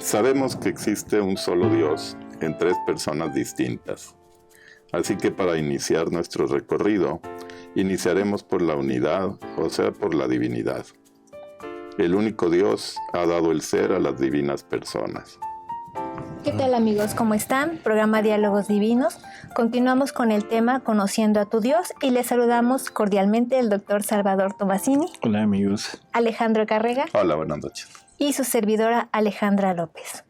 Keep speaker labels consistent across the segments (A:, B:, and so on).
A: Sabemos que existe un solo Dios en tres personas distintas. Así que para iniciar nuestro recorrido, iniciaremos por la unidad, o sea, por la divinidad. El único Dios ha dado el ser a las divinas personas.
B: ¿Qué tal, amigos? ¿Cómo están? Programa Diálogos Divinos. Continuamos con el tema Conociendo a tu Dios y les saludamos cordialmente el Dr. Salvador Tomasini.
C: Hola, amigos.
B: Alejandro Carrega.
A: Hola, buenas noches.
B: Y su servidora Alejandra López.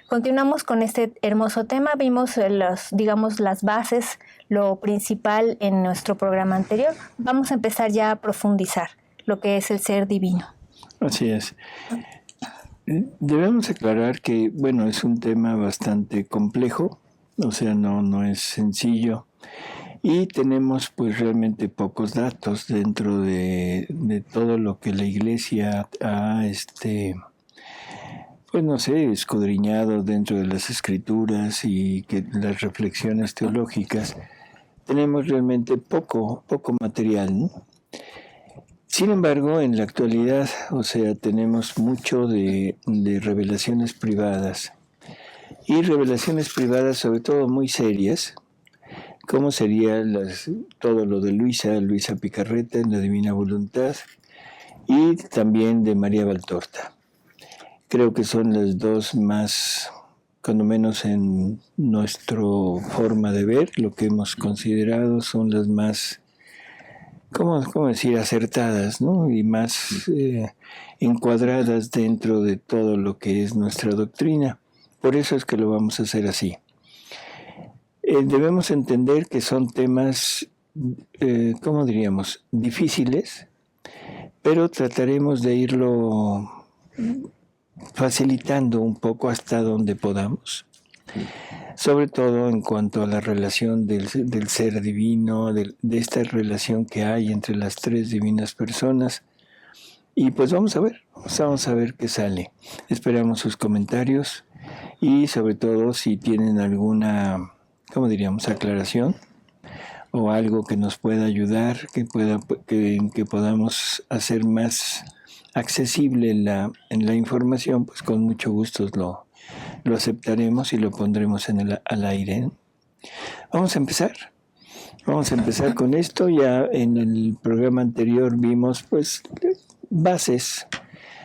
B: Continuamos con este hermoso tema. Vimos las bases, lo principal en nuestro programa anterior. Vamos a empezar ya a profundizar lo que es el ser divino.
C: Así es. Debemos aclarar que, es un tema bastante complejo, o sea, no es sencillo. Y tenemos realmente pocos datos dentro de todo lo que la Iglesia ha escudriñado dentro de las escrituras y que las reflexiones teológicas. Tenemos realmente poco material, ¿no? Sin embargo, en la actualidad, tenemos mucho de revelaciones privadas. Y revelaciones privadas sobre todo muy serias, como sería todo lo de Luisa Picarreta en La Divina Voluntad, y también de María Valtorta. Creo que son las dos más, cuando menos en nuestra forma de ver, lo que hemos considerado son las más, acertadas, ¿no? Y más encuadradas dentro de todo lo que es nuestra doctrina. Por eso es que lo vamos a hacer así. Debemos entender que son temas, difíciles, pero trataremos de irlo facilitando un poco hasta donde podamos, sobre todo en cuanto a la relación del ser divino, de esta relación que hay entre las tres divinas personas. Y pues vamos a ver qué sale. Esperamos sus comentarios y sobre todo si tienen alguna, aclaración o algo que nos pueda ayudar, que podamos hacer más accesible en la información, pues con mucho gusto lo aceptaremos y lo pondremos al aire. Vamos a empezar con esto. Ya en el programa anterior vimos bases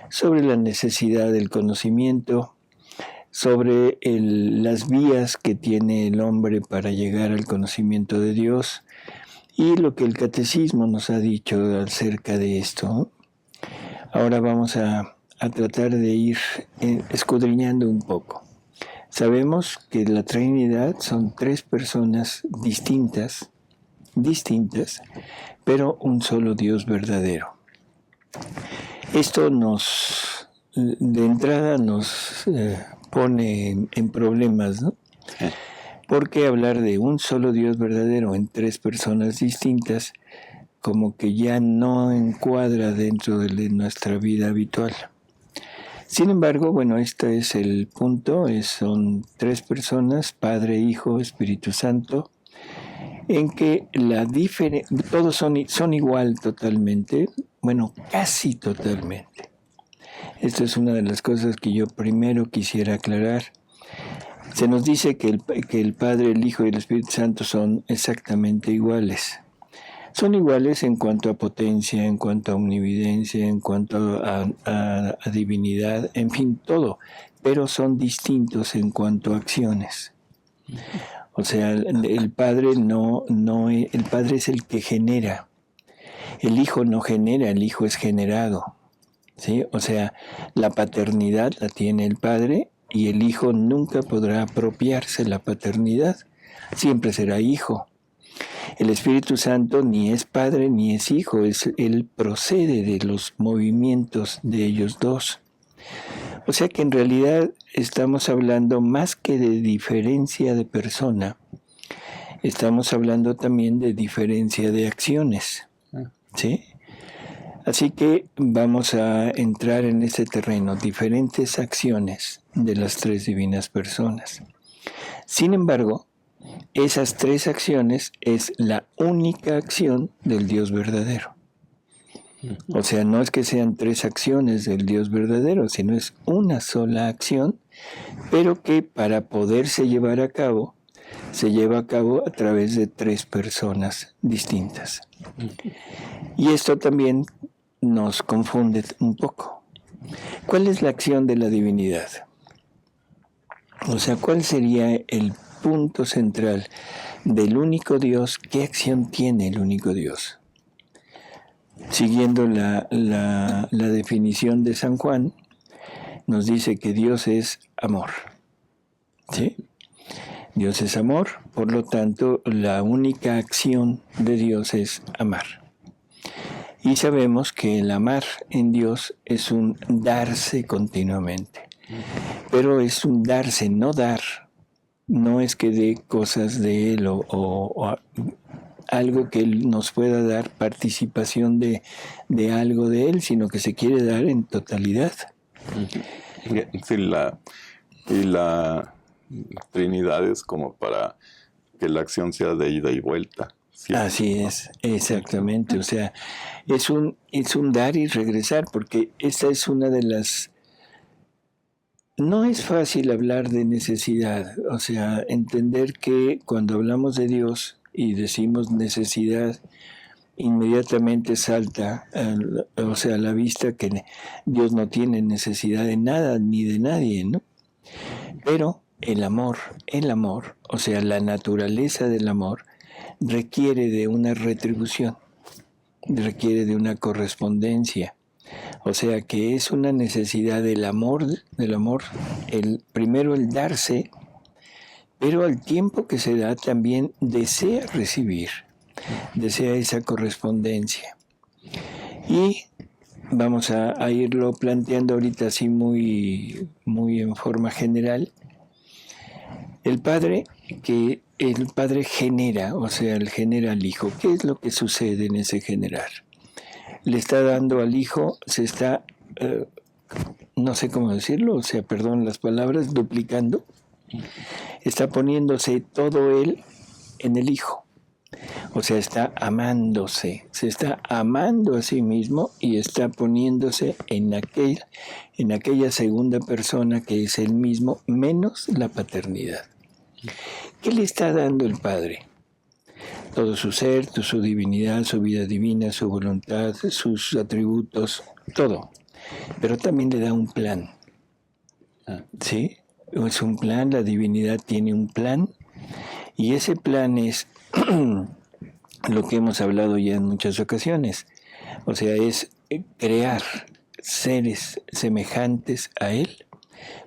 C: sobre la necesidad del conocimiento, sobre las vías que tiene el hombre para llegar al conocimiento de Dios y lo que el catecismo nos ha dicho acerca de esto. Ahora vamos a tratar de ir escudriñando un poco. Sabemos que la Trinidad son tres personas distintas, pero un solo Dios verdadero. Esto de entrada nos pone en problemas, ¿no? Porque hablar de un solo Dios verdadero en tres personas distintas como que ya no encuadra dentro de nuestra vida habitual. Sin embargo, este es el punto, son tres personas, Padre, Hijo, Espíritu Santo, en que todos son igual totalmente, casi totalmente. Esto es una de las cosas que yo primero quisiera aclarar. Se nos dice que el Padre, el Hijo y el Espíritu Santo son exactamente iguales. Son iguales en cuanto a potencia, en cuanto a omnividencia, en cuanto a divinidad, en fin, todo. Pero son distintos en cuanto a acciones. O sea, el Padre el Padre es el que genera. El Hijo no genera, el Hijo es generado. ¿Sí? O sea, la paternidad la tiene el Padre y el Hijo nunca podrá apropiarse la paternidad. Siempre será Hijo. El Espíritu Santo ni es Padre ni es Hijo, él procede de los movimientos de ellos dos. O sea que en realidad estamos hablando más que de diferencia de persona, estamos hablando también de diferencia de acciones, ¿sí? Así que vamos a entrar en este terreno, diferentes acciones de las tres divinas personas. Sin embargo, esas tres acciones es la única acción del Dios verdadero. O sea, no es que sean tres acciones del Dios verdadero, sino es una sola acción pero que para poderse llevar a cabo, se lleva a cabo a través de 3 personas distintas. Y esto también nos confunde un poco. ¿Cuál es la acción de la divinidad? O sea, ¿cuál sería el punto central del único Dios? ¿Qué acción tiene el único Dios? Siguiendo la definición de San Juan, nos dice que Dios es amor. ¿Sí? Dios es amor, por lo tanto, la única acción de Dios es amar. Y sabemos que el amar en Dios es un darse continuamente. Pero es un darse, no dar. No es que dé cosas de Él o algo que Él nos pueda dar, participación de algo de Él, sino que se quiere dar en totalidad.
A: Sí, la Trinidad es como para que la acción sea de ida y vuelta. ¿Sí?
C: Así es, exactamente. O sea, es un dar y regresar, porque esa es una de las... No es fácil hablar de necesidad, o sea, entender que cuando hablamos de Dios y decimos necesidad, inmediatamente salta, o sea, a la vista que Dios no tiene necesidad de nada ni de nadie, ¿no? Pero el amor, o sea, la naturaleza del amor, requiere de una retribución, requiere de una correspondencia. O sea que es una necesidad del amor, primero el darse, pero al tiempo que se da también desea recibir, desea esa correspondencia. Y vamos a irlo planteando ahorita así muy en forma general. El Padre genera, o sea, él genera al Hijo. ¿Qué es lo que sucede en ese generar? Le está dando al Hijo, se está, no sé cómo decirlo, o sea, perdón las palabras, duplicando. Está poniéndose todo Él en el Hijo. O sea, está amándose, se está amando a sí mismo y está poniéndose en aquella segunda persona que es Él mismo, menos la paternidad. ¿Qué le está dando el Padre? Todo su ser, su divinidad, su vida divina, su voluntad, sus atributos, todo. Pero también le da un plan. ¿Sí? Es un plan, la divinidad tiene un plan, y ese plan es lo que hemos hablado ya en muchas ocasiones. O sea, es crear seres semejantes a Él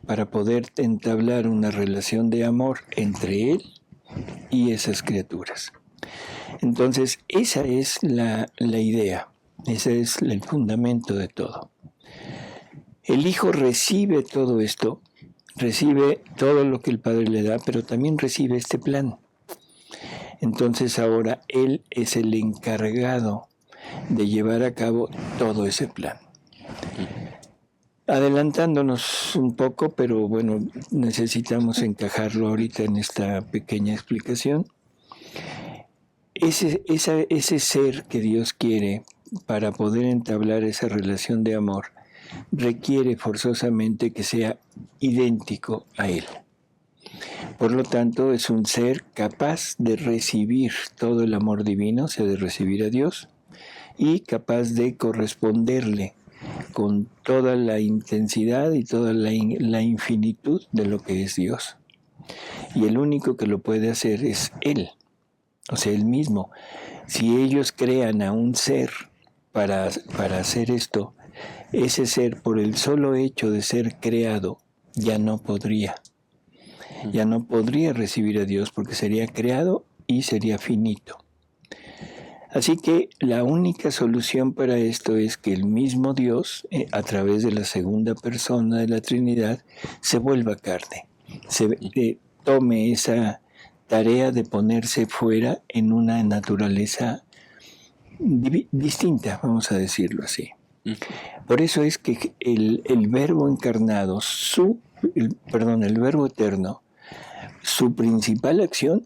C: para poder entablar una relación de amor entre Él y esas criaturas. Entonces, esa es la idea, ese es el fundamento de todo. El Hijo recibe todo esto, recibe todo lo que el Padre le da, pero también recibe este plan. Entonces ahora Él es el encargado de llevar a cabo todo ese plan. Adelantándonos un poco, pero bueno, necesitamos encajarlo ahorita en esta pequeña explicación. Ese ser que Dios quiere para poder entablar esa relación de amor requiere forzosamente que sea idéntico a Él. Por lo tanto, es un ser capaz de recibir todo el amor divino, o sea, de recibir a Dios, y capaz de corresponderle con toda la intensidad y toda la infinitud de lo que es Dios. Y el único que lo puede hacer es Él, o sea, Él mismo. Si ellos crean a un ser para hacer esto, ese ser, por el solo hecho de ser creado, ya no podría recibir a Dios porque sería creado y sería finito. Así que la única solución para esto es que el mismo Dios, a través de la segunda persona de la Trinidad, se vuelva carne, tome esa tarea de ponerse fuera en una naturaleza distinta, vamos a decirlo así. Por eso es que el Verbo encarnado, el Verbo eterno, su principal acción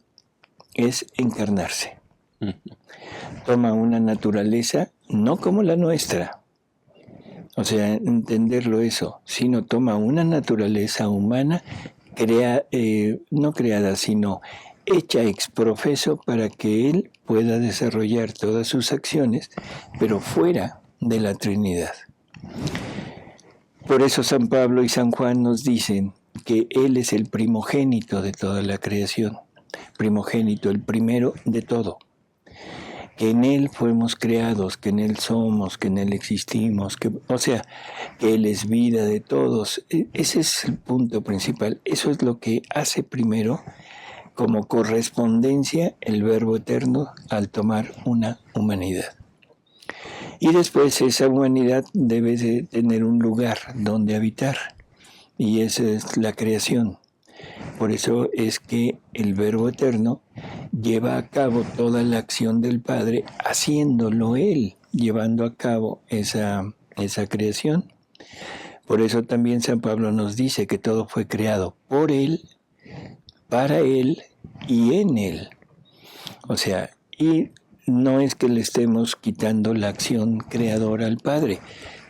C: es encarnarse. Toma una naturaleza no como la nuestra, O sea, entenderlo eso, sino toma una naturaleza humana no creada, sino hecha ex profeso para que Él pueda desarrollar todas sus acciones, pero fuera de la Trinidad. Por eso San Pablo y San Juan nos dicen que Él es el primogénito de toda la creación, primogénito, el primero de todo. Que en Él fuimos creados, que en Él somos, que en Él existimos, que Él es vida de todos. Ese es el punto principal. Eso es lo que hace primero como correspondencia el Verbo Eterno al tomar una humanidad. Y después esa humanidad debe de tener un lugar donde habitar. Y esa es la creación. Por eso es que el Verbo Eterno lleva a cabo toda la acción del Padre, haciéndolo Él, llevando a cabo esa creación. Por eso también San Pablo nos dice que todo fue creado por Él, para Él y en Él. O sea, y no es que le estemos quitando la acción creadora al Padre,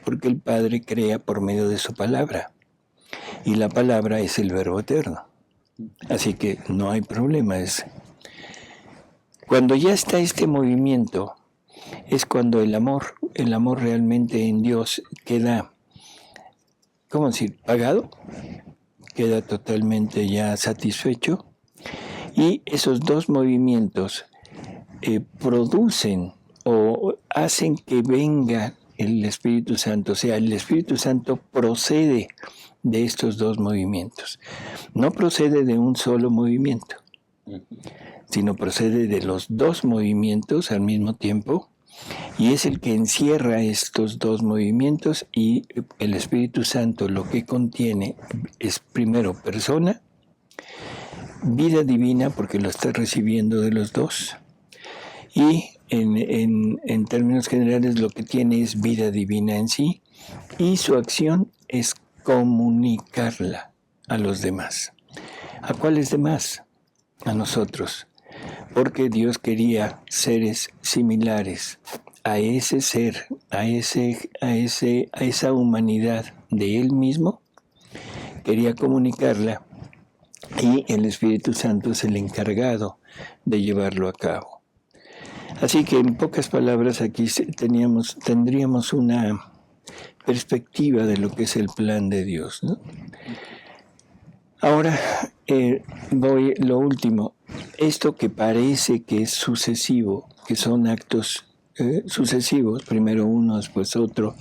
C: porque el Padre crea por medio de su palabra. Y la palabra es el Verbo Eterno. Así que no hay problema. Cuando ya está este movimiento, es cuando el amor realmente en Dios queda, ¿cómo decir?, pagado, queda totalmente ya satisfecho. Y esos dos movimientos producen o hacen que venga el Espíritu Santo. O sea, el Espíritu Santo procede de estos dos movimientos. No procede de un solo movimiento, sino procede de los dos movimientos al mismo tiempo, y es el que encierra estos dos movimientos, y el Espíritu Santo lo que contiene es primero persona, vida divina, porque lo está recibiendo de los dos, y en términos generales lo que tiene es vida divina en sí, y su acción es comunicarla a los demás. ¿A cuáles demás? A nosotros. Porque Dios quería seres similares a ese ser, a esa humanidad de Él mismo. Quería comunicarla, y el Espíritu Santo es el encargado de llevarlo a cabo. Así que en pocas palabras aquí tendríamos una perspectiva de lo que es el plan de Dios, ¿no? Ahora lo último, esto que parece que es sucesivo, que son actos sucesivos, primero uno, después otro,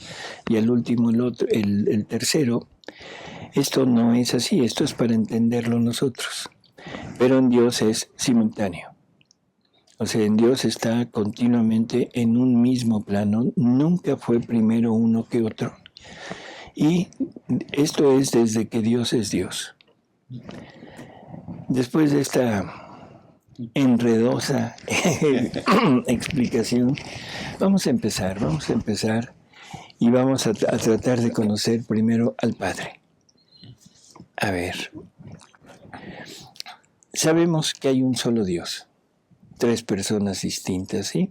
C: y al último el otro, el tercero, esto no es así, esto es para entenderlo nosotros, pero en Dios es simultáneo. O sea, en Dios está continuamente en un mismo plano, nunca fue primero uno que otro. Y esto es desde que Dios es Dios. Después de esta enredosa explicación, vamos a empezar y vamos a tratar de conocer primero al Padre. A ver, sabemos que hay un solo Dios. Tres personas distintas, ¿sí?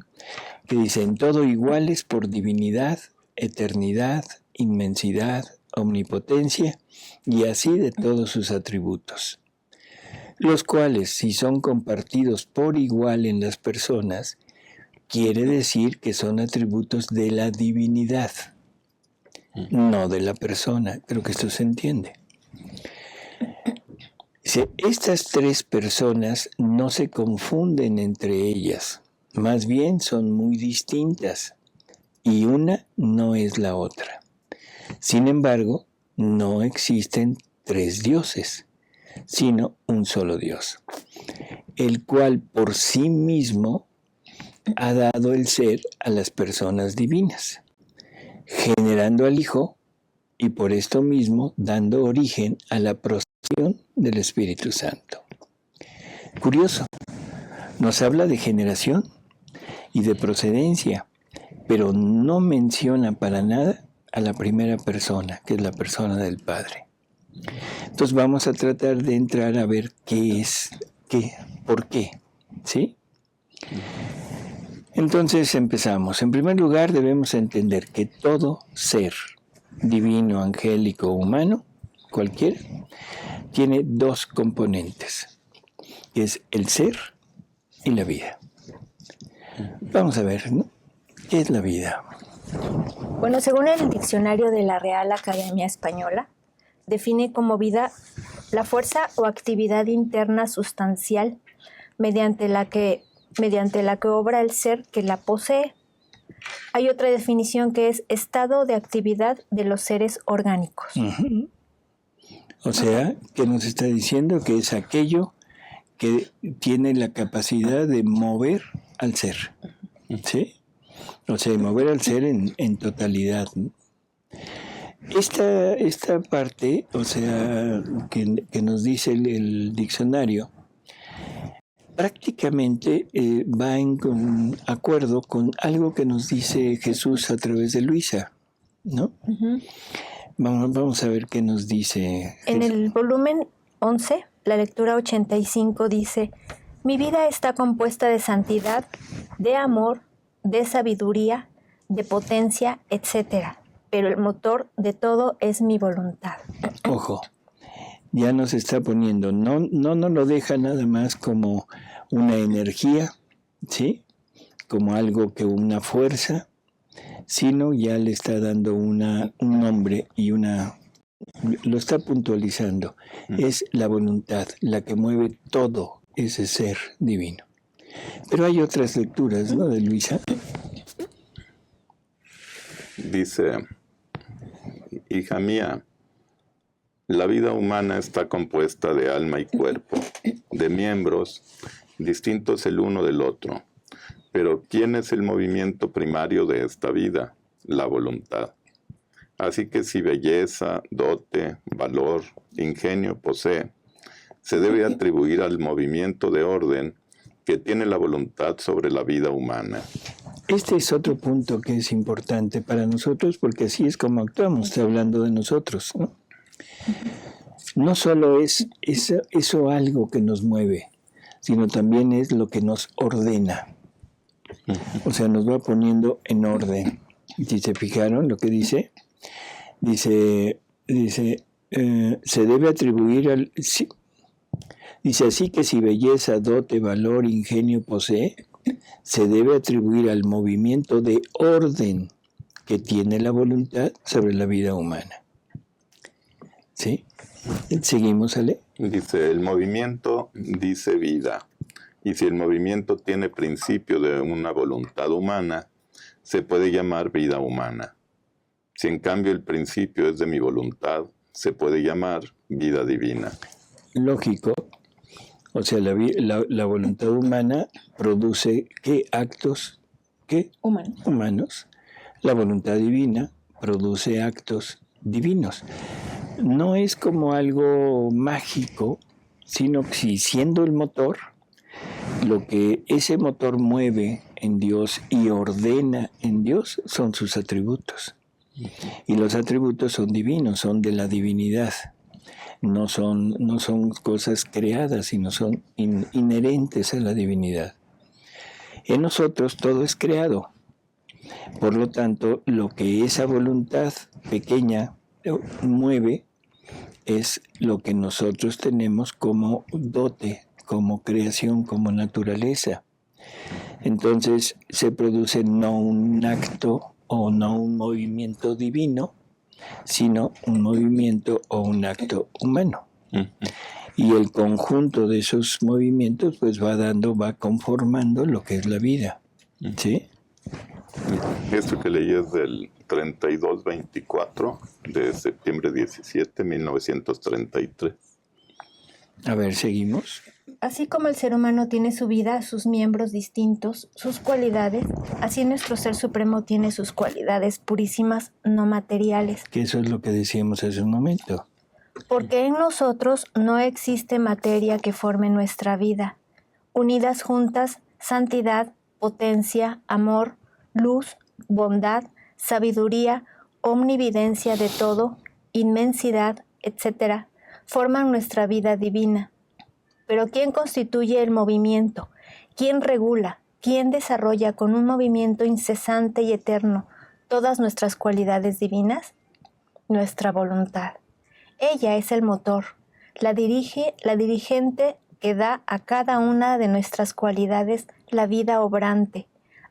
C: Que dicen todo iguales por divinidad, eternidad, inmensidad, omnipotencia, y así de todos sus atributos, los cuales, si son compartidos por igual en las personas, quiere decir que son atributos de la divinidad, no de la persona. Creo que esto se entiende. Estas tres personas no se confunden entre ellas, más bien son muy distintas, y una no es la otra. Sin embargo, no existen tres dioses, sino un solo Dios, el cual por sí mismo ha dado el ser a las personas divinas, generando al Hijo y por esto mismo dando origen a la procesión del Espíritu Santo. Curioso, nos habla de generación y de procedencia, pero no menciona para nada a la primera persona, que es la persona del Padre. Entonces vamos a tratar de entrar a ver qué es, por qué, ¿sí? Entonces empezamos. En primer lugar, debemos entender que todo ser divino, angélico, humano, cualquiera, tiene dos componentes, que es el ser y la vida. Vamos a ver, ¿no? ¿Qué es la vida?
B: Bueno, según el diccionario de la Real Academia Española, define como vida la fuerza o actividad interna sustancial mediante la que obra el ser que la posee. Hay otra definición que es estado de actividad de los seres orgánicos.
C: Uh-huh. O sea, que nos está diciendo que es aquello que tiene la capacidad de mover al ser, ¿sí? O sea, mover al ser en totalidad, ¿no? Esta parte, o sea, que nos dice el diccionario, prácticamente va en acuerdo con algo que nos dice Jesús a través de Luisa, ¿no? Uh-huh. Vamos a ver qué nos dice Jesús.
B: En el volumen 11, la lectura 85 dice: mi vida está compuesta de santidad, de amor, de sabiduría, de potencia, etc. Pero el motor de todo es mi voluntad.
C: Ojo, ya nos está poniendo, no nos lo deja nada más como una energía, ¿sí? Como algo que una fuerza, sino ya le está dando un nombre y lo está puntualizando. Es la voluntad la que mueve todo ese ser divino. Pero hay otras lecturas, ¿no?, de Luisa.
A: Dice: hija mía, la vida humana está compuesta de alma y cuerpo, de miembros distintos el uno del otro. Pero ¿quién es el movimiento primario de esta vida? La voluntad. Así que si belleza, dote, valor, ingenio posee, se debe atribuir al movimiento de orden que tiene la voluntad sobre la vida humana.
C: Este es otro punto que es importante para nosotros, porque así es como actuamos, está hablando de nosotros, ¿no? No solo es eso algo que nos mueve, sino también es lo que nos ordena. O sea, nos va poniendo en orden. Si se fijaron lo que dice, se debe atribuir al... Dice así que si belleza, dote, valor, ingenio posee, se debe atribuir al movimiento de orden que tiene la voluntad sobre la vida humana. ¿Sí? Seguimos, Ale.
A: Dice, el movimiento dice vida, y si el movimiento tiene principio de una voluntad humana, se puede llamar vida humana. Si en cambio el principio es de mi voluntad, se puede llamar vida divina.
C: Lógico. O sea, la voluntad humana produce ¿qué actos? ¿Qué? Humanos. La voluntad divina produce actos divinos. No es como algo mágico, sino que si siendo el motor, lo que ese motor mueve en Dios y ordena en Dios son sus atributos. Y los atributos son divinos, son de la divinidad. No son cosas creadas, sino son inherentes a la divinidad. En nosotros todo es creado. Por lo tanto, lo que esa voluntad pequeña mueve es lo que nosotros tenemos como dote, como creación, como naturaleza. Entonces se produce no un acto o no un movimiento divino, sino un movimiento o un acto humano. Y el conjunto de esos movimientos pues va conformando lo que es la vida. ¿Sí?
A: Esto que leí es del 32-24 de septiembre 17, 1933.
C: A ver, seguimos.
B: Así como el ser humano tiene su vida, sus miembros distintos, sus cualidades, así nuestro Ser Supremo tiene sus cualidades purísimas, no materiales.
C: Que eso es lo que decíamos hace un momento.
B: Porque en nosotros no existe materia que forme nuestra vida. Unidas juntas, santidad, potencia, amor, luz, bondad, sabiduría, omnividencia de todo, inmensidad, etc., forman nuestra vida divina. Pero ¿quién constituye el movimiento? ¿Quién regula? ¿Quién desarrolla con un movimiento incesante y eterno todas nuestras cualidades divinas? nuestra voluntad. Ella es el motor, la dirigente que da a cada una de nuestras cualidades la vida obrante.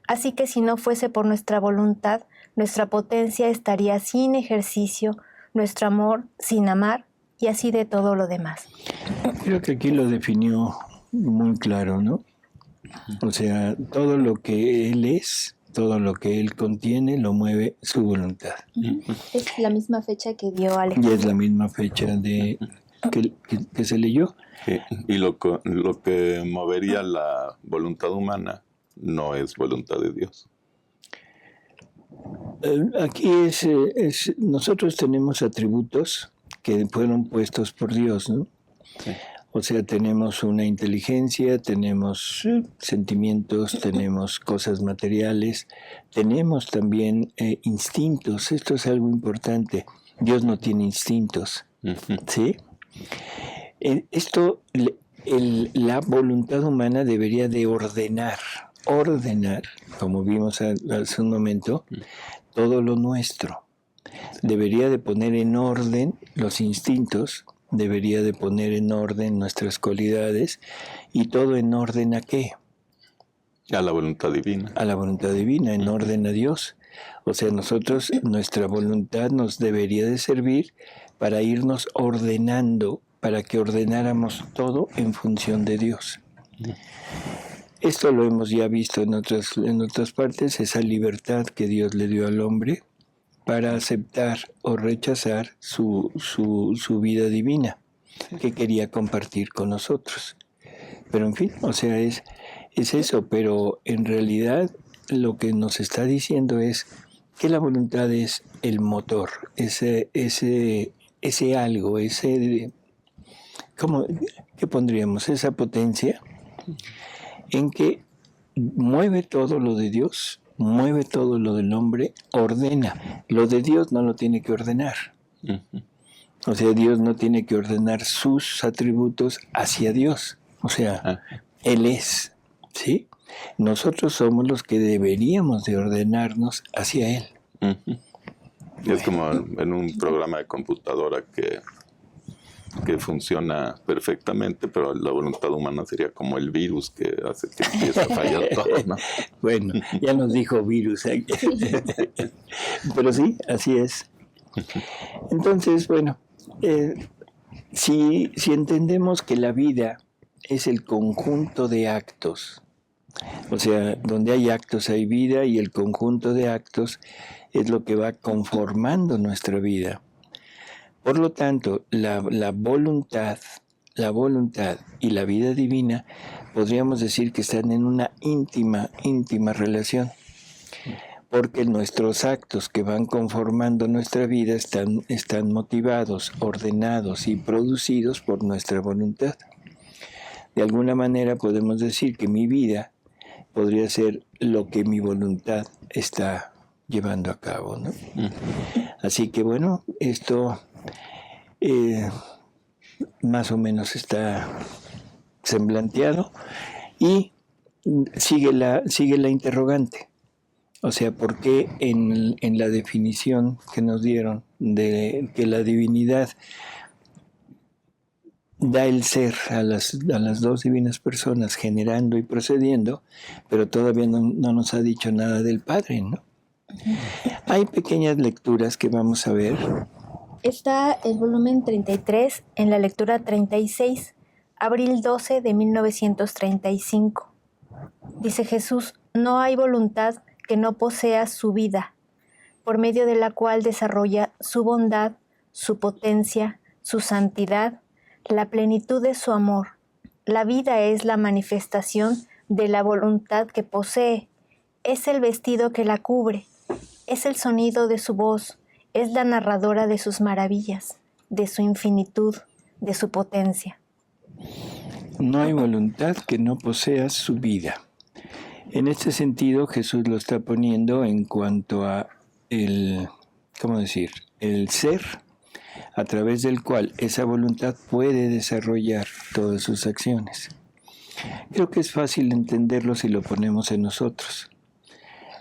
B: Así que si no fuese por nuestra voluntad, nuestra potencia estaría sin ejercicio, nuestro amor sin amar, y así de todo lo demás.
C: Creo que aquí lo definió muy claro, ¿no? O sea, todo lo que Él es, todo lo que Él contiene, lo mueve su voluntad.
B: Es la misma fecha que dio Alejandro.
C: Y es la misma fecha que se leyó.
A: Sí. Y lo que movería la voluntad humana no es voluntad de Dios.
C: Aquí nosotros tenemos atributos que fueron puestos por Dios, ¿no?
A: Sí.
C: O sea, tenemos una inteligencia, tenemos sentimientos, tenemos cosas materiales, tenemos también instintos. Esto es algo importante. Dios no tiene instintos, ¿sí? La voluntad humana debería de ordenar, como vimos hace un momento, todo lo nuestro. Debería de poner en orden los instintos, debería de poner en orden nuestras cualidades, y todo en orden ¿a qué?
A: A la voluntad divina.
C: A la voluntad divina, en orden a Dios. O sea, nuestra voluntad nos debería de servir para irnos ordenando, para que ordenáramos todo en función de Dios. Esto lo hemos ya visto en otras partes, esa libertad que Dios le dio al hombre para aceptar o rechazar su vida divina que quería compartir con nosotros. Pero en fin, o sea, es eso, pero en realidad lo que nos está diciendo es que la voluntad es el motor, ese algo, ¿qué pondríamos? Esa potencia en que mueve todo lo de Dios, mueve todo lo del hombre, ordena. Lo de Dios no lo tiene que ordenar. O sea, Dios no tiene que ordenar sus atributos hacia Dios. O sea, Él es, ¿sí? Nosotros somos los que deberíamos de ordenarnos hacia Él.
A: Es como en un programa de computadora que funciona perfectamente, pero la voluntad humana sería como el virus que hace que empiece a fallar todo, ¿no?
C: Bueno, ya nos dijo virus. Pero sí, así es. Entonces, bueno, si entendemos que la vida es el conjunto de actos, o sea, donde hay actos hay vida, y el conjunto de actos es lo que va conformando nuestra vida. Por lo tanto, la voluntad y la vida divina podríamos decir que están en una íntima relación, porque nuestros actos que van conformando nuestra vida están motivados, ordenados y producidos por nuestra voluntad. De alguna manera podemos decir que mi vida podría ser lo que mi voluntad está llevando a cabo, ¿no? Así que bueno, esto más o menos está semblanteado, y sigue la interrogante. O sea, ¿por qué en la definición que nos dieron de que la divinidad da el ser a las dos divinas personas, generando y procediendo, pero todavía no nos ha dicho nada del Padre, ¿no? Hay pequeñas lecturas que vamos a ver.
B: Está el volumen 33 en la lectura 36, abril 12 de 1935. Dice Jesús: no hay voluntad que no posea su vida, por medio de la cual desarrolla su bondad, su potencia, su santidad, la plenitud de su amor. La vida es la manifestación de la voluntad que posee, es el vestido que la cubre, es el sonido de su voz, es la narradora de sus maravillas, de su infinitud, de su potencia.
C: No hay voluntad que no posea su vida. En este sentido, Jesús lo está poniendo en cuanto a el ser a través del cual esa voluntad puede desarrollar todas sus acciones. Creo que es fácil entenderlo si lo ponemos en nosotros.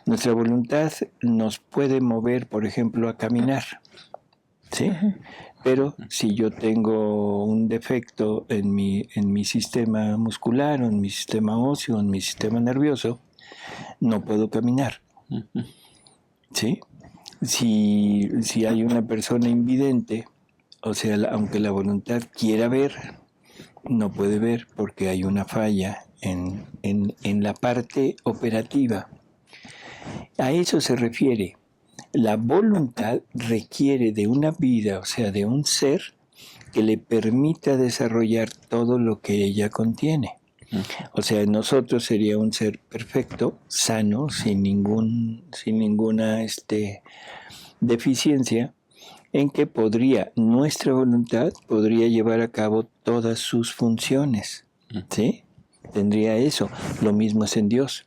C: Nuestra voluntad nos puede mover, por ejemplo, a caminar. ¿sí? Pero si yo tengo un defecto en mi sistema muscular, o en mi sistema óseo, en mi sistema nervioso, no puedo caminar, ¿sí? Si hay una persona invidente, o sea, aunque la voluntad quiera ver, no puede ver porque hay una falla en la parte operativa. A eso se refiere. La voluntad requiere de una vida, o sea, de un ser que le permita desarrollar todo lo que ella contiene. O sea, nosotros sería un ser perfecto, sano, sin ninguna deficiencia, en que nuestra voluntad podría llevar a cabo todas sus funciones, ¿sí? Tendría eso. Lo mismo es en Dios.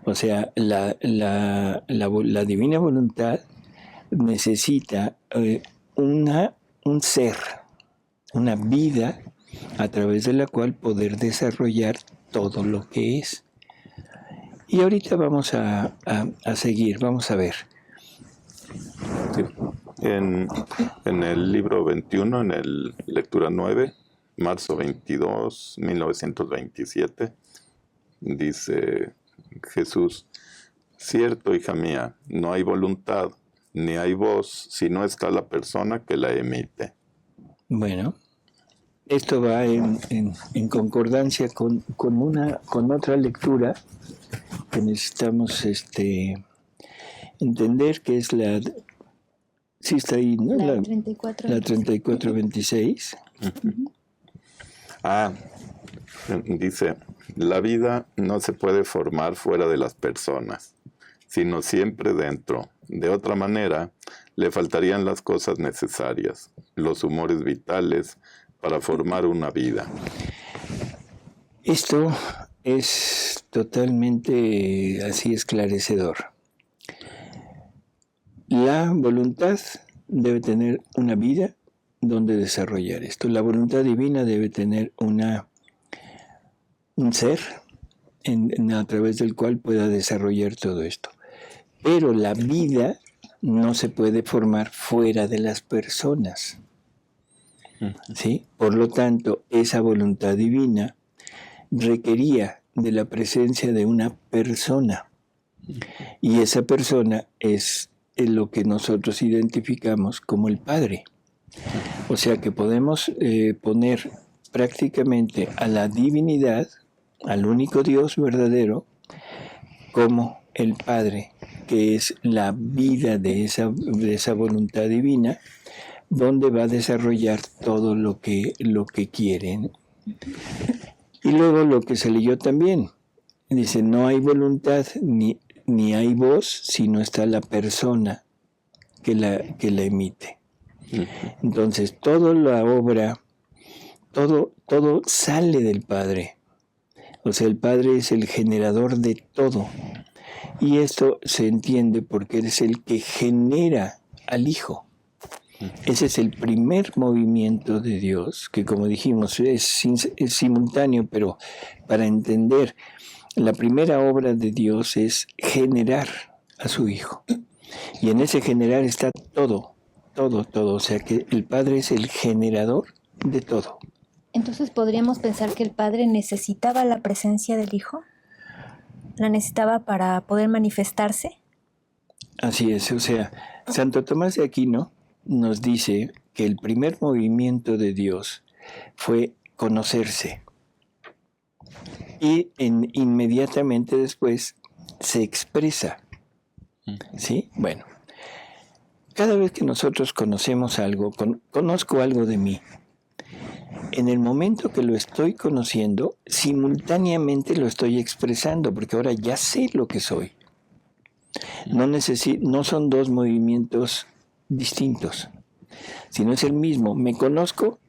C: O sea, la divina voluntad necesita un ser, una vida a través de la cual poder desarrollar todo lo que es. Y ahorita vamos a seguir, vamos a ver.
A: Sí. En el libro 21, en el lectura 9, marzo 22, 1927, dice Jesús: cierto, hija mía, no hay voluntad, ni hay voz, si no está la persona que la emite.
C: Bueno, esto va en concordancia con otra lectura que necesitamos entender, que es la... Sí está ahí, ¿no? La 3426.
A: Dice: la vida no se puede formar fuera de las personas, sino siempre dentro. De otra manera, le faltarían las cosas necesarias, los humores vitales para formar una vida.
C: Esto es totalmente así esclarecedor. La voluntad debe tener una vida donde desarrollar esto. La voluntad divina debe tener un ser a través del cual pueda desarrollar todo esto. Pero la vida no se puede formar fuera de las personas, ¿sí? Por lo tanto, esa voluntad divina requería de la presencia de una persona. Y esa persona es lo que nosotros identificamos como el Padre. O sea que podemos poner prácticamente a la divinidad, al único Dios verdadero, como el Padre, que es la vida de esa voluntad divina, donde va a desarrollar todo lo que quiere. Y luego lo que se leyó también, dice: no hay voluntad ni hay voz si no está la persona que la emite. Entonces, toda la obra, todo sale del Padre. O sea, el Padre es el generador de todo. Y esto se entiende porque es el que genera al Hijo. Ese es el primer movimiento de Dios, que como dijimos es simultáneo, pero para entender, la primera obra de Dios es generar a su Hijo. Y en ese generar está todo. O sea que el Padre es el generador de todo.
B: Entonces, ¿podríamos pensar que el Padre necesitaba la presencia del Hijo? ¿La necesitaba para poder manifestarse?
C: Así es, o sea, Santo Tomás de Aquino nos dice que el primer movimiento de Dios fue conocerse. Y inmediatamente después se expresa. ¿Sí? Bueno, cada vez que nosotros conocemos algo, conozco algo de mí, en el momento que lo estoy conociendo, simultáneamente lo estoy expresando, porque ahora ya sé lo que soy. No son dos movimientos distintos, sino es el mismo. Me conozco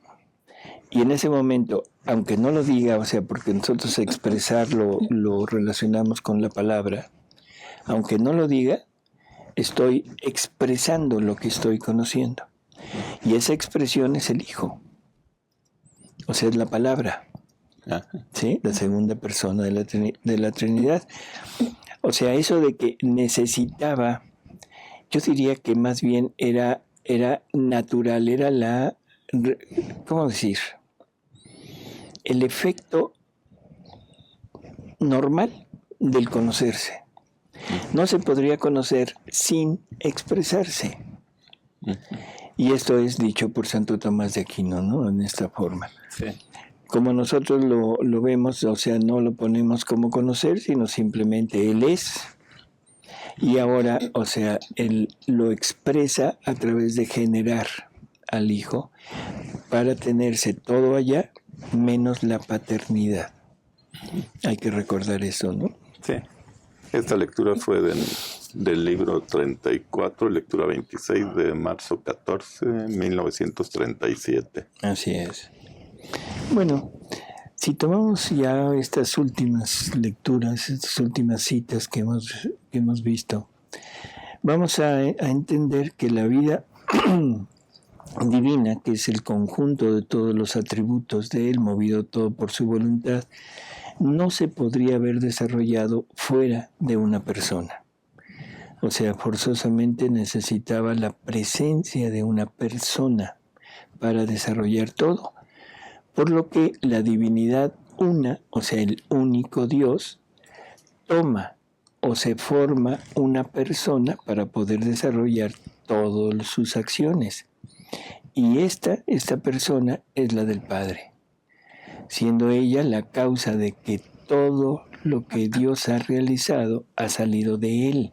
C: y en ese momento, aunque no lo diga, o sea, porque nosotros expresarlo lo relacionamos con la palabra, aunque no lo diga, estoy expresando lo que estoy conociendo. Y esa expresión es el Hijo. O sea, es la palabra, ¿sí? La segunda persona de la Trinidad. O sea, eso de que necesitaba, yo diría que más bien era era natural, era ¿cómo decir? El efecto normal del conocerse. No se podría conocer sin expresarse. Y esto es dicho por Santo Tomás de Aquino, ¿no? En esta forma.
A: Sí.
C: Como nosotros lo vemos, o sea, no lo ponemos como conocer, sino simplemente Él es. Y ahora, o sea, Él lo expresa a través de generar al Hijo para tenerse todo allá, menos la paternidad. Hay que recordar eso, ¿no?
A: Sí. Esta lectura fue del libro 34, lectura 26 de marzo 14, 1937.
C: Así es. Bueno, si tomamos ya estas últimas lecturas, estas últimas citas que hemos visto, vamos a entender que la vida divina, que es el conjunto de todos los atributos de Él, movido todo por su voluntad, no se podría haber desarrollado fuera de una persona. O sea, forzosamente necesitaba la presencia de una persona para desarrollar todo. Por lo que la divinidad una, o sea, el único Dios, toma o se forma una persona para poder desarrollar todas sus acciones. Y esta persona es la del Padre, siendo ella la causa de que todo lo que Dios ha realizado ha salido de Él,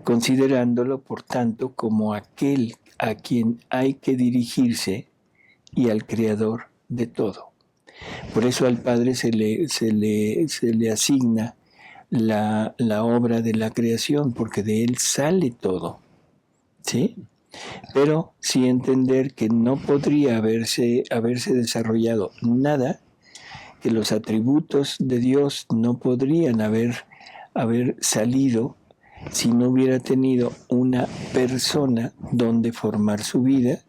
C: considerándolo, por tanto, como aquel a quien hay que dirigirse y al Creador de todo. Por eso al Padre se le asigna la obra de la creación, porque de Él sale todo, ¿sí? Pero sí entender que no podría haberse desarrollado nada, que los atributos de Dios no podrían haber salido si no hubiera tenido una persona donde formar su vida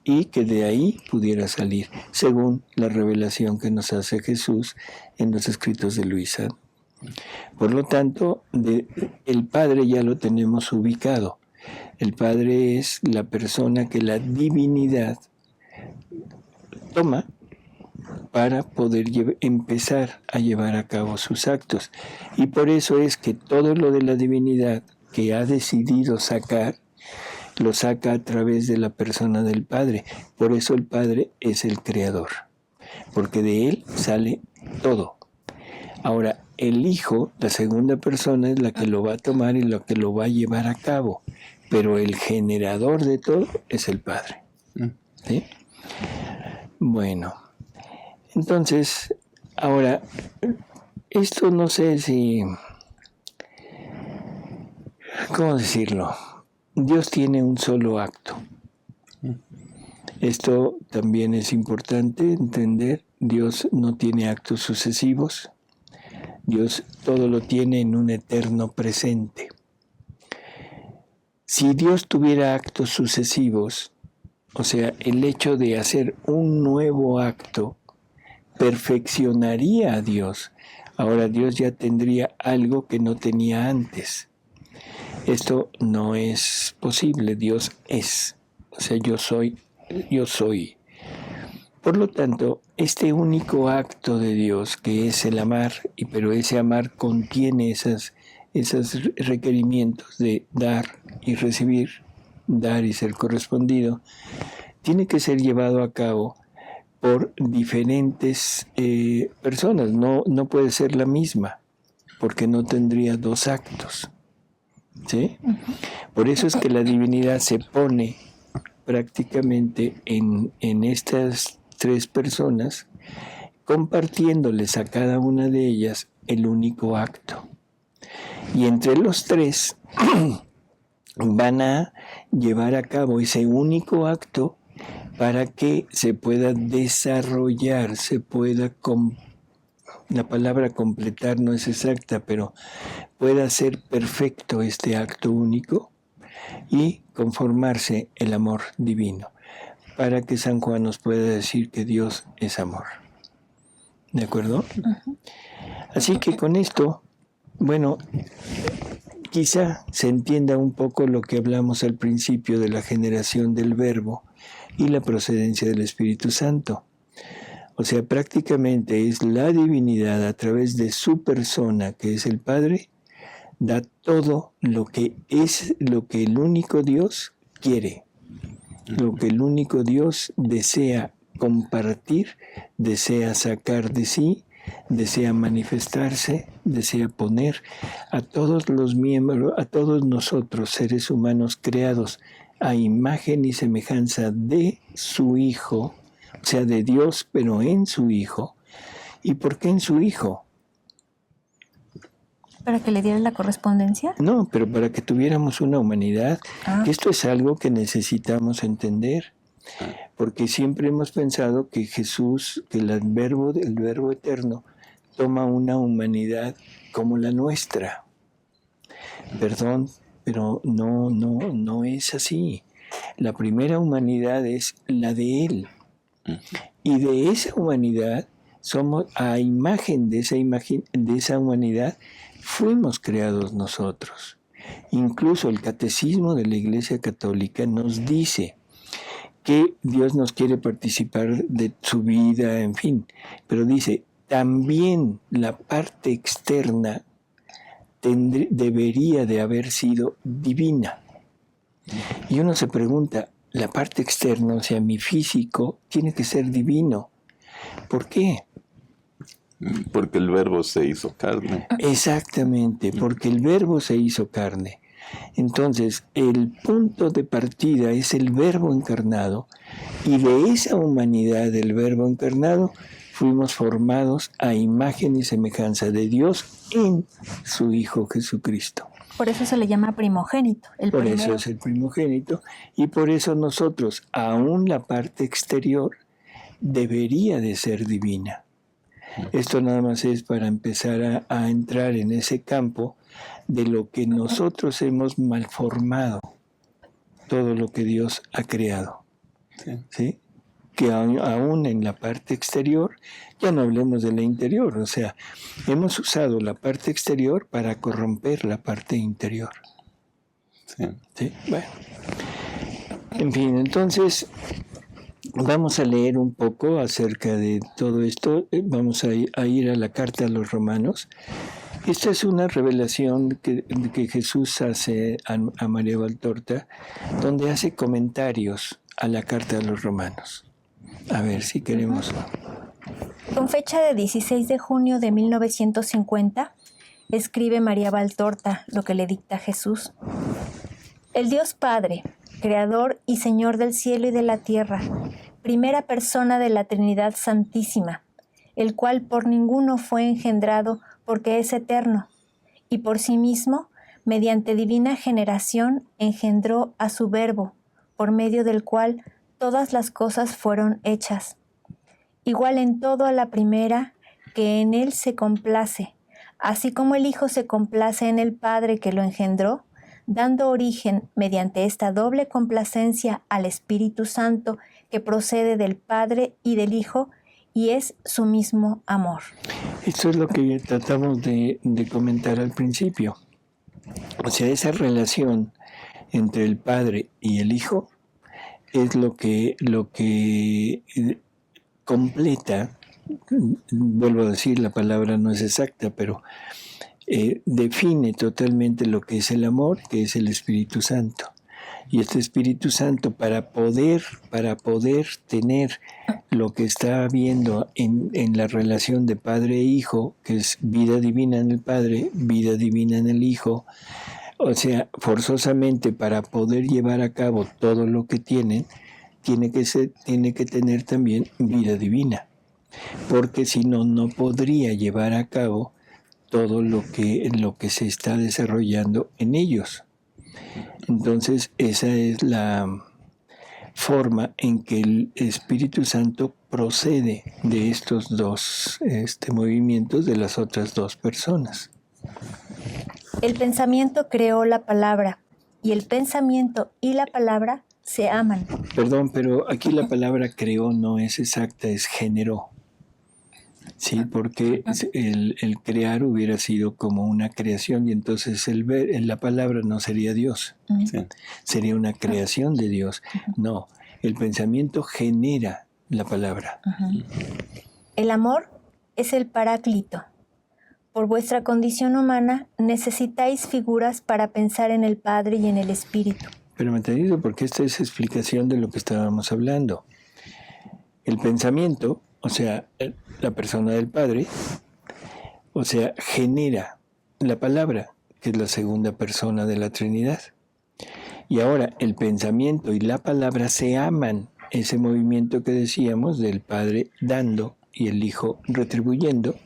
C: y que de ahí pudiera salir, según la revelación que nos hace Jesús en los escritos de Luisa. Por lo tanto, el Padre ya lo tenemos ubicado. El Padre es la persona que la divinidad toma para poder empezar a llevar a cabo sus actos. Y por eso es que todo lo de la divinidad que ha decidido sacar, lo saca a través de la persona del Padre. Por eso el Padre es el Creador, porque de Él sale todo. Ahora, el Hijo, la segunda persona, es la que lo va a tomar y la que lo va a llevar a cabo, pero el generador de todo es el Padre. ¿Sí? Bueno, entonces, ahora, esto no sé si... ¿Cómo decirlo? Dios tiene un solo acto. Esto también es importante entender. Dios no tiene actos sucesivos. Dios todo lo tiene en un eterno presente. Si Dios tuviera actos sucesivos, o sea, el hecho de hacer un nuevo acto, perfeccionaría a Dios. Ahora Dios ya tendría algo que no tenía antes. Esto no es posible. Dios es. O sea, yo soy. Por lo tanto, este único acto de Dios, que es el amar, pero ese amar contiene esos requerimientos de dar y recibir, dar y ser correspondido, tiene que ser llevado a cabo por diferentes personas. No puede ser la misma, porque no tendría dos actos. ¿Sí? Por eso es que la divinidad se pone prácticamente en estas tres personas, compartiéndoles a cada una de ellas el único acto. Y entre los tres van a llevar a cabo ese único acto para que se pueda desarrollar, la palabra completar no es exacta, pero pueda ser perfecto este acto único y conformarse el amor divino, para que San Juan nos pueda decir que Dios es amor. ¿De acuerdo? Uh-huh. Así que con esto, bueno, quizá se entienda un poco lo que hablamos al principio de la generación del Verbo y la procedencia del Espíritu Santo. O sea, prácticamente es la divinidad a través de su persona, que es el Padre, da todo lo que es lo que el único Dios quiere, lo que el único Dios desea compartir, desea sacar de sí, desea manifestarse, desea poner a todos los miembros, a todos nosotros, seres humanos creados a imagen y semejanza de su Hijo, o sea, de Dios, pero en su Hijo. ¿Y por qué en su Hijo?
B: ¿Para que le dieran la correspondencia?
C: No, pero para que tuviéramos una humanidad. Esto es algo que necesitamos entender, porque siempre hemos pensado que Jesús, que el verbo eterno, toma una humanidad como la nuestra. Perdón, pero no es así. La primera humanidad es la de Él. Y de esa humanidad, somos a imagen de esa humanidad, fuimos creados nosotros. Incluso el Catecismo de la Iglesia Católica nos dice que Dios nos quiere participar de su vida, en fin, pero dice, también la parte externa debería de haber sido divina. Y uno se pregunta, la parte externa, o sea, mi físico, tiene que ser divino. ¿Por qué?
A: Porque el Verbo se hizo carne.
C: Exactamente, porque el Verbo se hizo carne. Entonces, el punto de partida es el Verbo encarnado, y de esa humanidad del Verbo encarnado fuimos formados a imagen y semejanza de Dios en su Hijo Jesucristo.
B: Por eso se le llama primogénito.
C: Por eso es el primogénito, y por eso nosotros, aún la parte exterior, debería de ser divina. Esto nada más es para empezar a entrar en ese campo de lo que nosotros hemos malformado, todo lo que Dios ha creado. ¿Sí? Que aún en la parte exterior, ya no hablemos de la interior, o sea, hemos usado la parte exterior para corromper la parte interior. ¿Sí? Bueno. En fin, entonces vamos a leer un poco acerca de todo esto. Vamos a ir a la carta a los Romanos. Esta es una revelación que Jesús hace a María Valtorta, donde hace comentarios a la carta a los Romanos. A ver si queremos.
B: Con fecha de 16 de junio de 1950, escribe María Valtorta lo que le dicta Jesús. El Dios Padre, Creador y Señor del cielo y de la tierra, primera persona de la Trinidad Santísima, el cual por ninguno fue engendrado porque es eterno, y por sí mismo, mediante divina generación, engendró a su Verbo, por medio del cual todas las cosas fueron hechas. Igual en todo a la primera, que en él se complace, así como el Hijo se complace en el Padre que lo engendró, dando origen, mediante esta doble complacencia, al Espíritu Santo, que procede del Padre y del Hijo, y es su mismo amor.
C: Esto es lo que tratamos de comentar al principio. O sea, esa relación entre el Padre y el Hijo es lo que completa, vuelvo a decir, la palabra no es exacta, pero define totalmente lo que es el amor, que es el Espíritu Santo. Y este Espíritu Santo, para poder tener lo que está habiendo en la relación de Padre e Hijo, que es vida divina en el Padre, vida divina en el Hijo, o sea, forzosamente para poder llevar a cabo todo lo que tienen, tiene que tener también vida divina, porque si no, no podría llevar a cabo todo lo que se está desarrollando en ellos. Entonces, esa es la forma en que el Espíritu Santo procede de estos dos movimientos de las otras dos personas.
B: El pensamiento creó la palabra, y el pensamiento y la palabra se aman.
C: Perdón, pero aquí la palabra creó no es exacta, es generó. Sí, porque el crear hubiera sido como una creación y entonces la palabra no sería Dios,
A: Sí.
C: sería una creación de Dios. No, el pensamiento genera la palabra.
B: El amor es el paráclito. Por vuestra condición humana necesitáis figuras para pensar en el Padre y en el Espíritu.
C: Pero me entendido porque esta es explicación de lo que estábamos hablando. El pensamiento, o sea, la persona del Padre, o sea, genera la palabra, que es la segunda persona de la Trinidad. Y ahora el pensamiento y la palabra se aman, ese movimiento que decíamos del Padre dando y el Hijo retribuyendo.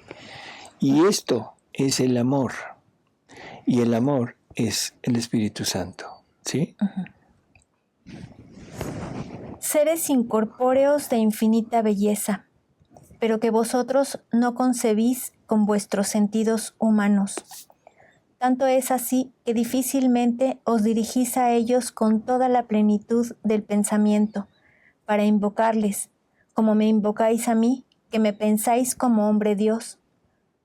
C: Y esto es el amor. Y el amor es el Espíritu Santo. ¿Sí?
B: Seres incorpóreos de infinita belleza, pero que vosotros no concebís con vuestros sentidos humanos. Tanto es así que difícilmente os dirigís a ellos con toda la plenitud del pensamiento, para invocarles, como me invocáis a mí, que me pensáis como hombre Dios.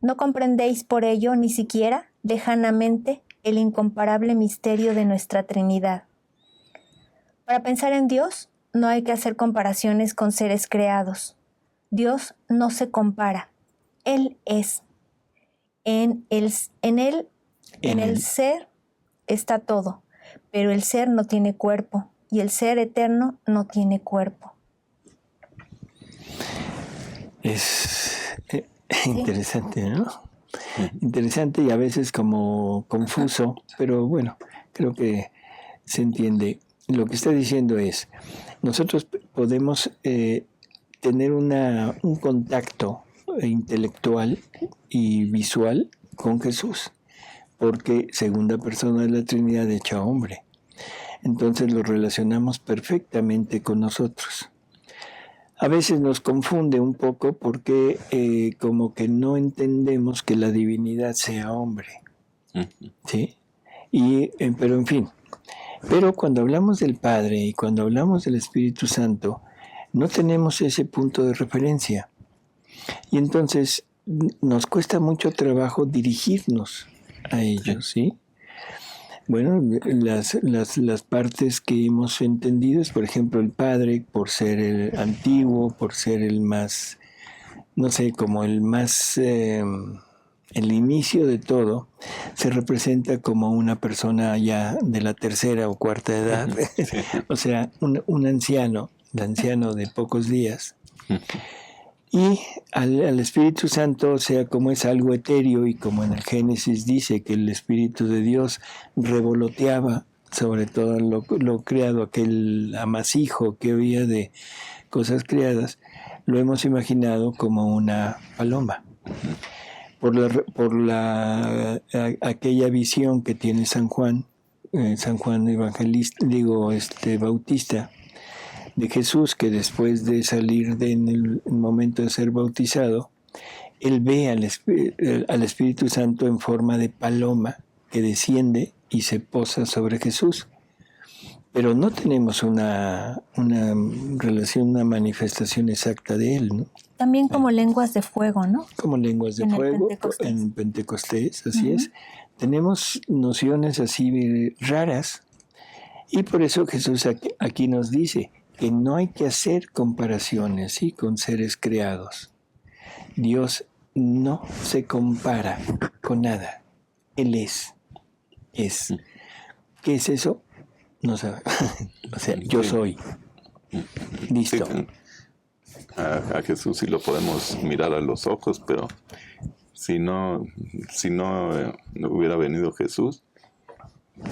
B: No comprendéis por ello ni siquiera, lejanamente, el incomparable misterio de nuestra Trinidad. Para pensar en Dios, no hay que hacer comparaciones con seres creados. Dios no se compara. Él es. En el ser está todo, pero el ser no tiene cuerpo, y el ser eterno no tiene cuerpo.
C: Es interesante, ¿no? Interesante y a veces como confuso, pero bueno, creo que se entiende. Lo que está diciendo es, nosotros podemos tener un contacto intelectual y visual con Jesús, porque segunda persona de la Trinidad hecha hombre. Entonces lo relacionamos perfectamente con nosotros. A veces nos confunde un poco porque como que no entendemos que la divinidad sea hombre. ¿Sí? Pero en fin. Pero cuando hablamos del Padre y cuando hablamos del Espíritu Santo, no tenemos ese punto de referencia. Y entonces nos cuesta mucho trabajo dirigirnos a ellos, ¿sí? Bueno, las partes que hemos entendido es, por ejemplo, el Padre, por ser el antiguo, por ser el más, no sé, como el más, el inicio de todo, se representa como una persona ya de la tercera o cuarta edad, o sea, un anciano, el anciano de pocos días. Y al Espíritu Santo, o sea, como es algo etéreo y como en el Génesis dice que el Espíritu de Dios revoloteaba sobre todo lo creado, aquel amasijo que había de cosas creadas, lo hemos imaginado como una paloma. Por aquella visión que tiene San Juan Evangelista, Bautista, de Jesús, que después de salir en el momento de ser bautizado, él ve al Espíritu Santo en forma de paloma que desciende y se posa sobre Jesús. Pero no tenemos una relación, una manifestación exacta de él, ¿no?
B: También como lenguas de fuego, ¿no?
C: Como lenguas de fuego en Pentecostés, así es. Tenemos nociones así raras y por eso Jesús aquí nos dice que no hay que hacer comparaciones, ¿sí?, con seres creados. Dios no se compara con nada. Él es. ¿Qué es eso? No sabe. O sea, yo soy. Listo.
A: A Jesús sí lo podemos mirar a los ojos, pero si no hubiera venido Jesús,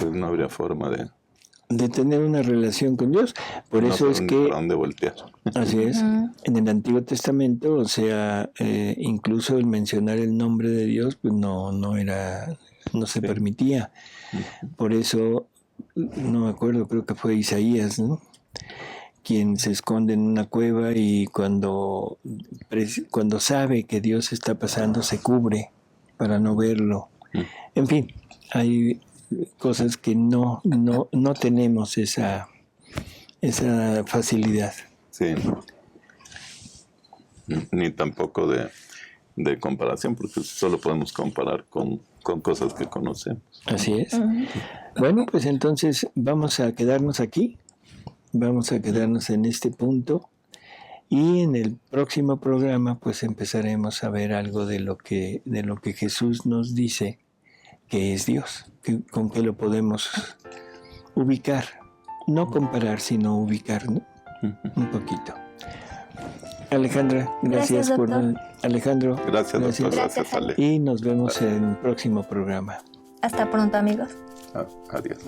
A: pues no habría forma de
C: tener una relación con Dios. Por eso es que...
A: ¿Para dónde voltear?
C: Así es. En el Antiguo Testamento, o sea, incluso el mencionar el nombre de Dios, pues no se permitía. Por eso, no me acuerdo, creo que fue Isaías, ¿no?, quien se esconde en una cueva y cuando sabe que Dios está pasando, se cubre para no verlo. En fin, hay cosas que no tenemos esa facilidad.
A: Sí. Ni tampoco de de comparación, porque solo podemos comparar con cosas que conocemos.
C: Así es. Bueno, pues entonces vamos a quedarnos aquí, vamos a quedarnos en este punto, y en el próximo programa pues empezaremos a ver algo de lo que Jesús nos dice que es Dios, con qué lo podemos ubicar, no comparar, sino ubicar, ¿no? Un poquito. Alejandra, gracias por... Alejandro,
A: Gracias, doctor. Gracias, Ale.
C: Y nos vemos en el próximo programa.
B: Hasta pronto, amigos.
A: Adiós.